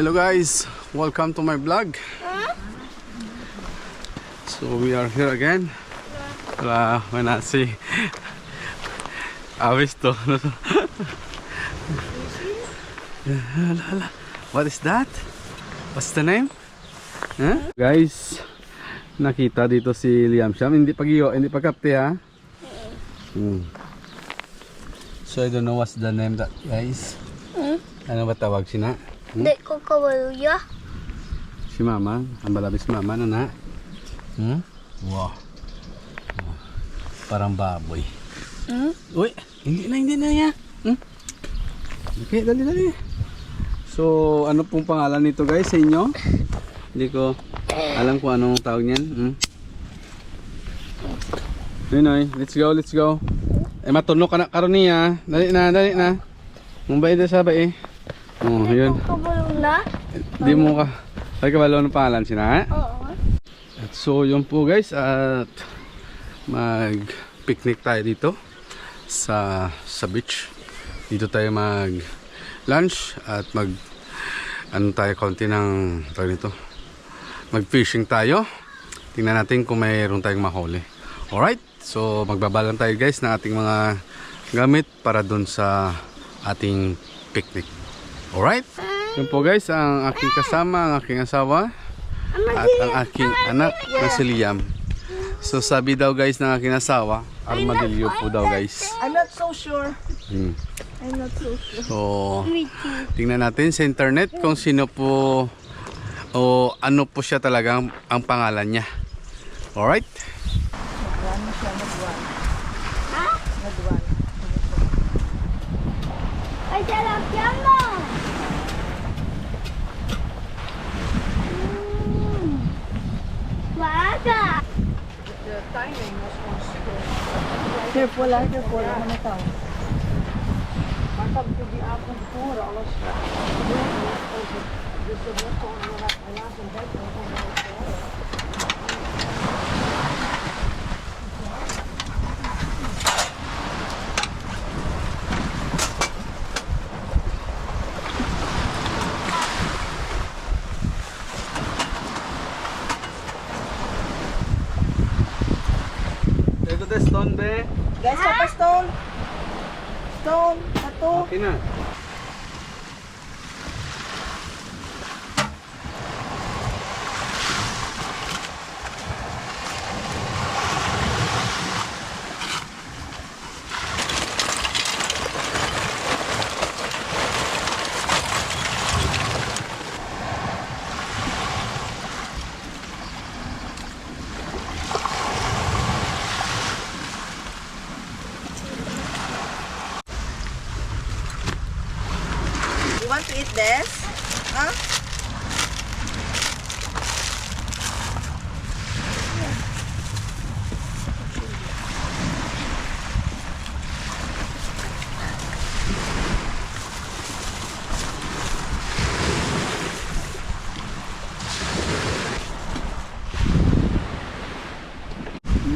Hello guys, welcome to my vlog. So we are here again. Wala, si awis to. What is that? What's the name? Huh? Guys, nakita dito si Liam Sham. Hindi pagkapte ha. So I don't know what's the name that guys. Ano ba tawag sina? Hindi ko kawaluya. Si Mama, ang balabi si Mama, ano na? Wow. Parang baboy. Uy, hindi na ya. Okay, dali. So, ano pong pangalan nito guys sa inyo? Hindi ko alam kung anong tawag niyan. Noy, let's go. Matunok ka na karon niya. Dali na. Mumbai na sabay eh. Oh, yun. Kabaluna? Hindi mo ka. Ay kabalo ng pangalan sina. Oo. At so yun po guys, at mag-picnic tayo dito sa beach. Dito tayo mag-lunch at tayo konti ng tawag nito. Mag-fishing tayo. Tingnan natin kung mayroon tayong mahuli. Alright, so magbabalan tayo guys ng ating mga gamit para dun sa ating picnic. Alright? Yun po guys, ang aking kasama, ang aking asawa at ang aking anak na si Liam. So sabi daw guys ng aking asawa, armadillo po daw guys. I'm not so sure. I'm not so sure. So tingnan natin sa internet kung sino po o ano po siya talagang ang pangalan niya. Alright? Nagwan siya, nagwan. Ha? Nagwan. Ay, salapyan mo! Maaga! The timing was careful lang na tao. Matag ko di akong pura, alas. Gusto mo ko ang mga kailangan dahil ko ang mga Ito the stone be. guys, papa stone. Stone, ato. Okay na. You want to eat this? Huh?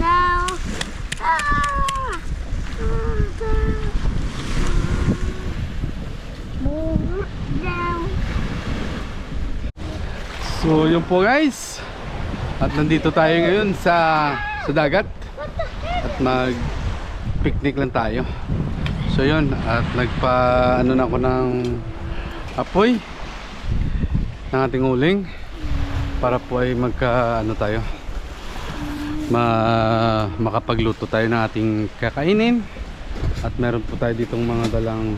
Now. Move down. So yun po guys. At nandito tayo ngayon sa dagat. At mag-picnic lang tayo. So yun, at nagpa-ano na ako ng apoy ng ating uling para po ay makapagluto tayo ng ating kakainin. At meron po tayo ditong mga dalang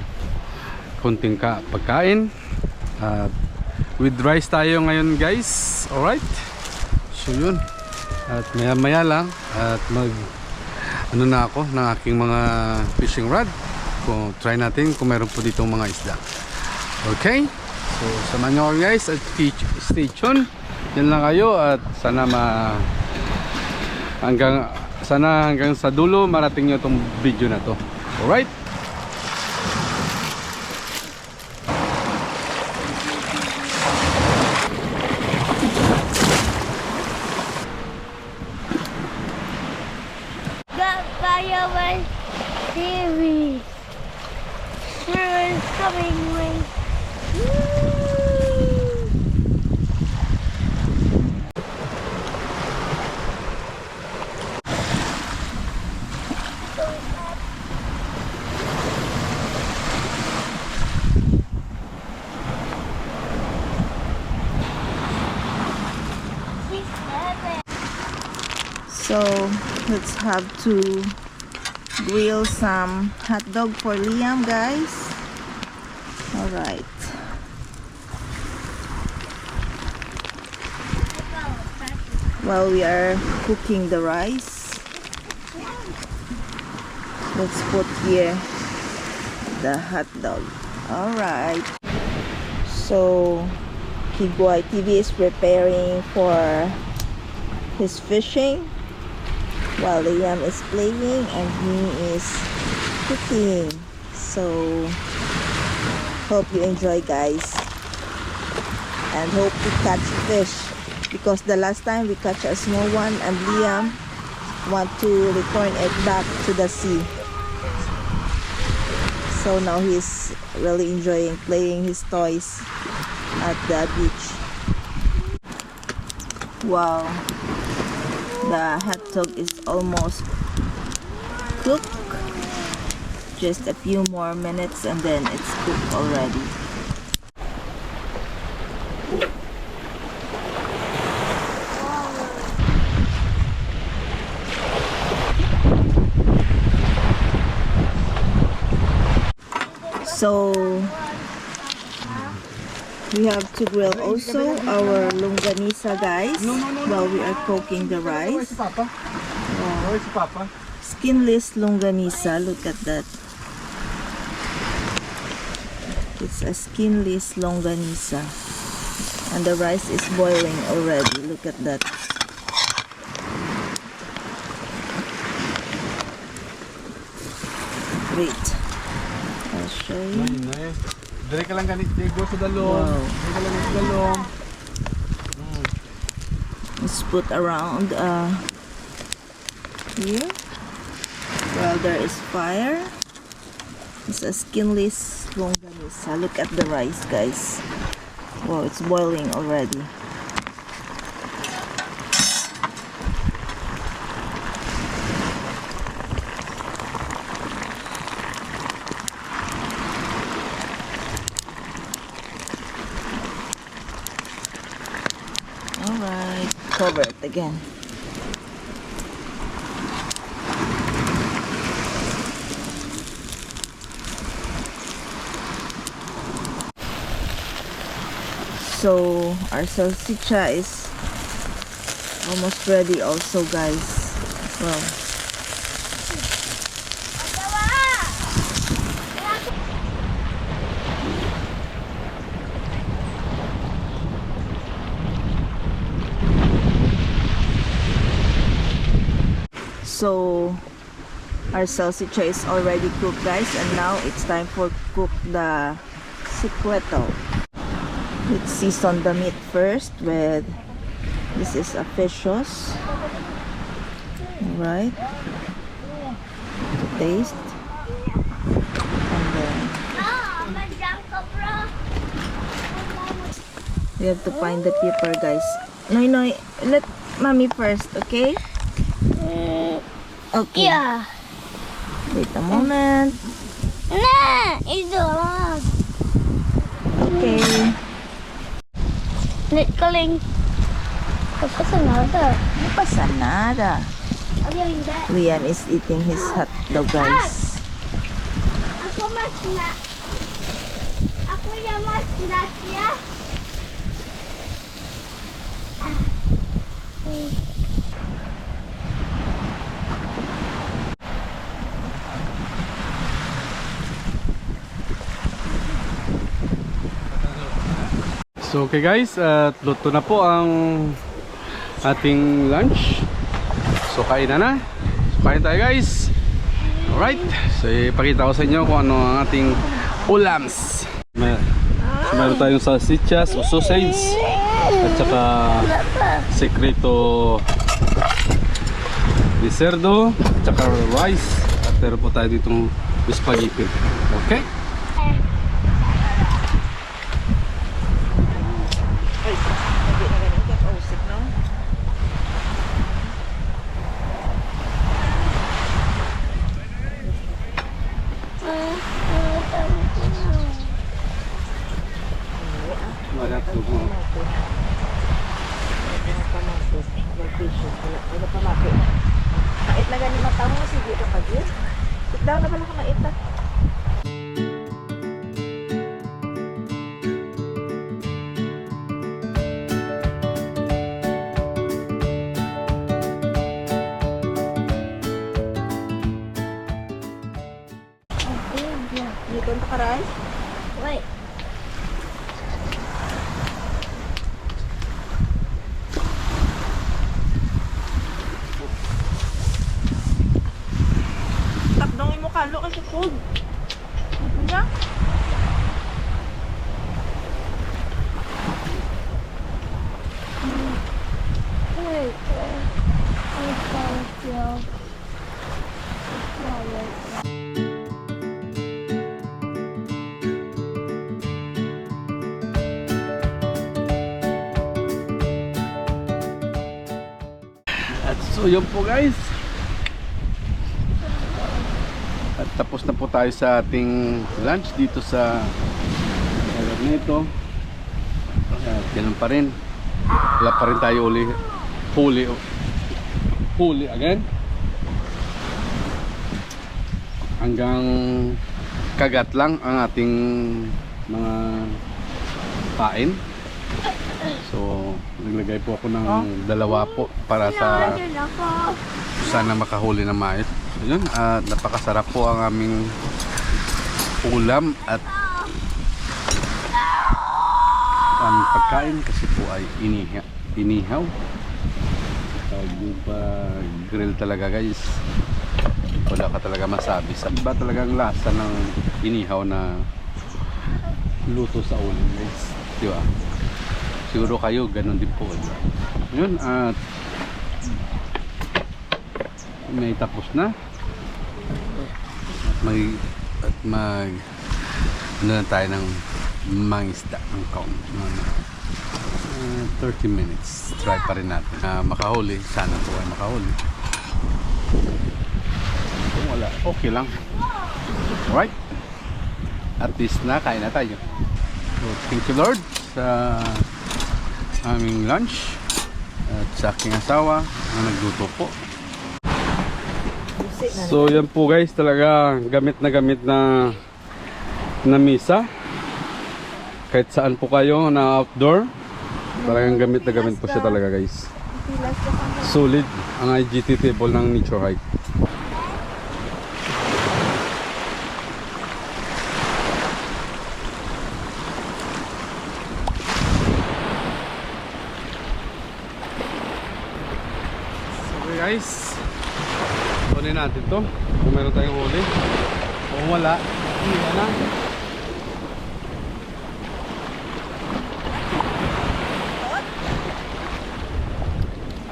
kunting pagkain. At with rice tayo ngayon guys. Alright, so yun, at maya lang at na ako ng aking mga fishing rod. Kung try natin kung meron po ditong mga isda. Okay, so samahan nyo ako guys at stay tuned. Yan lang kayo at sana hanggang sa dulo marating nyo itong video na to. Alright, Got fire with series. Sure is coming with. Woo! So let's have to grill some hot dog for Liam, guys. All right. While we are cooking the rice, let's put here the hot dog. All right. So Kigwai TV is preparing for his fishing while Liam is playing and he is cooking. So hope you enjoy, guys, and hope to catch fish, because the last time we catch a small one and Liam want to return it back to the sea. So now he's really enjoying playing his toys at the beach. Wow, the hot dog is almost cooked. Just a few more minutes and then it's cooked already. So we have to grill also our longanisa, guys, while we are cooking the rice. Skinless longanisa, look at that. It's a skinless longanisa. And the rice is boiling already. Look at that. Great. I'll show you. Dire ka lang ganit, go sa dalong. Wow. Dire ka lang sa dalong. Let's put around here. While there is fire. It's a skinless longanisa. Look at the rice, guys. Wow, it's boiling already. Alright, cover it again. So our salsicha is almost ready also, guys. Wow. So our salsicha is already cooked, guys, and now it's time for cook the secreto. Let's season the meat first with, this is a fish sauce. Alright. To taste. And then we have to find the pepper, guys. Noy, let mommy first, okay? Okay. Yeah. Wait a moment. Nah, itu lah. Okay. Net keling. Apa senada? No pasa nada. Ada hindi. Liam is eating his hot dog, guys. Aku mas nak. Aku yang mas nak ya. So okay guys, at luto na po ang ating lunch. So kain na. So kain tayo, guys. Alright, so ipakita ko sa inyo kung ano ang ating ulams. Meron tayong salsichas o sausage at saka secreto de cerdo at saka rice, at meron po tayo ditong spaghetti. Okay. Ada pamakai. gani mata mo, sige ka pa din. Sit down na pala ka maita. Dito ka karay? Wait. Takdongin mo kalo kasi food. Ano na? Wait. I'm sorry, Joe. At so yun po guys. At tapos na po tayo sa ating lunch dito sa lugar nito. At ganun pa rin. Wala pa rin tayo huli again. Hanggang kagat lang ang ating mga pain. So, naglagay po ako ng dalawa po para sa sana makahuli na mais. Yun, at napakasarap po ang aming ulam at ang pagkain kasi po ay inihaw. Tawag yung grill talaga guys. Wala ka talaga masabi. Iba talagang lasa ng inihaw na luto sa ulam guys. Di ba? Siguro kayo ganun din po. Yun, at may tapos na. At mag ano na tayo ng mangisda ng kaon. 30 minutes. Try pa rin natin. Makahuli. Sana po ay makahuli. Kung wala, okay lang. Alright. At least na, kain na tayo. So, thank you Lord sa aming lunch at sa aking asawa na nagluto po. So yan po guys, talaga gamit na misa. Kahit saan po kayo na outdoor, talagang gamit na gamit po siya talaga guys. Solid ang IGT table ng Nature Hike. Guys, kunin natin to kung meron tayong huli. Kung wala, hindi na.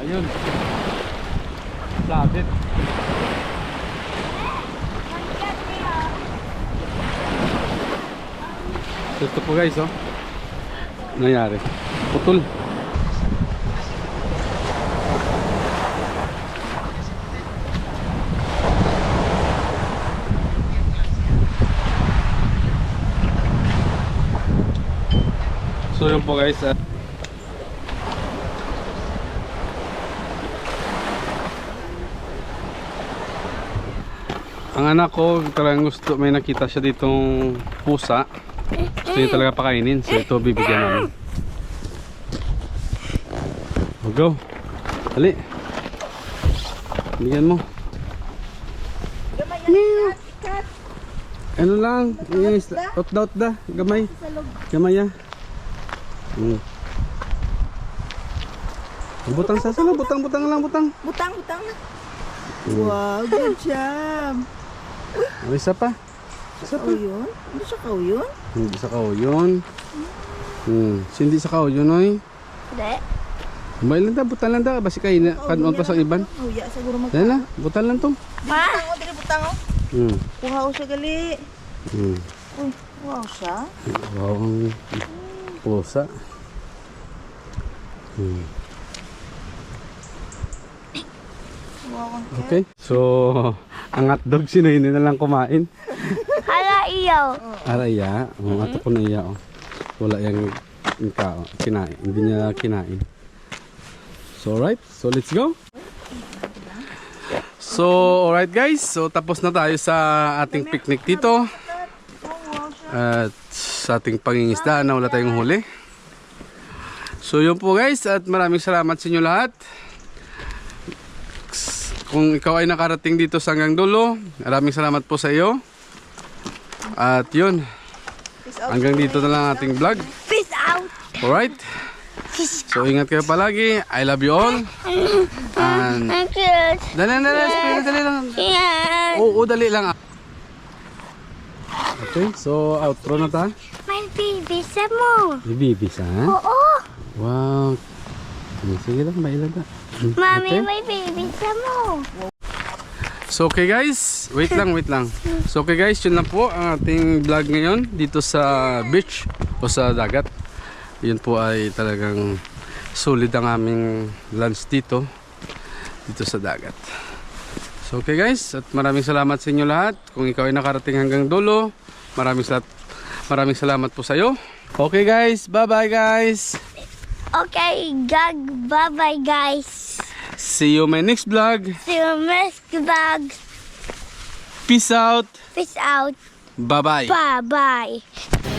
Ayun, sabit. Ito po guys, oh, nangyari, putol. So yun po guys, ang anak ko talagang gusto, may nakita siya ditong pusa, gusto niya talaga pakainin, so ito bibigyan namin. Go, dali, bigyan mo. Ano lang, out da, gamay ya. Butang sa sala, butang lang. Butang na. Wow, good job. Isa pa. Kauyon? Hindi siya kauyon? Hindi sa kauyon. Hindi sa kauyon, oy. Hindi. May lang da, butang lang da. Basi kayo na, kanon pa sa iban. Kauya, siguro mag- Dahil na, butang lang to. Butang o, dili butang o. Kuha o siya gali. Uy, wow siya. Wow, ang pusa. Wow, ang Okay, so ang hotdog sinuhin na lang kumain. Hala, iyaw. Araya, ato ko na iya. Wala yung kinain, hindi niya kinain. So alright, so let's go. So, alright guys. So, tapos na tayo sa ating picnic dito. At sa ating pangingisdaan na wala tayong huli. So, yun po guys. At maraming salamat sa inyo lahat. Kung ikaw ay nakarating dito sa hanggang dulo, maraming salamat po sa iyo. At yun. Hanggang dito na lang ating vlog. Peace out. Alright. So, ingat kayo palagi. I love you all. And Thank you. dali lang. Yeah. Oo, dali lang. Okay, so outro na ta. May bibisa mo. Bibibis ha? Oo. Wow. Sige lang, mailan na. Mami, Okay. may bibisa mo. So okay guys, wait lang. So okay guys, yun lang po ang ating vlog ngayon dito sa beach o sa dagat. Yun po ay talagang solid ang aming lunch dito sa dagat. So okay guys, at maraming salamat sa inyo lahat. Kung ikaw ay nakarating hanggang dulo, maraming salamat po sa iyo. Okay guys, bye-bye guys. Okay, bye-bye guys. See you my next vlog. See you next vlog. Peace out. Peace out. Bye-bye. Bye-bye.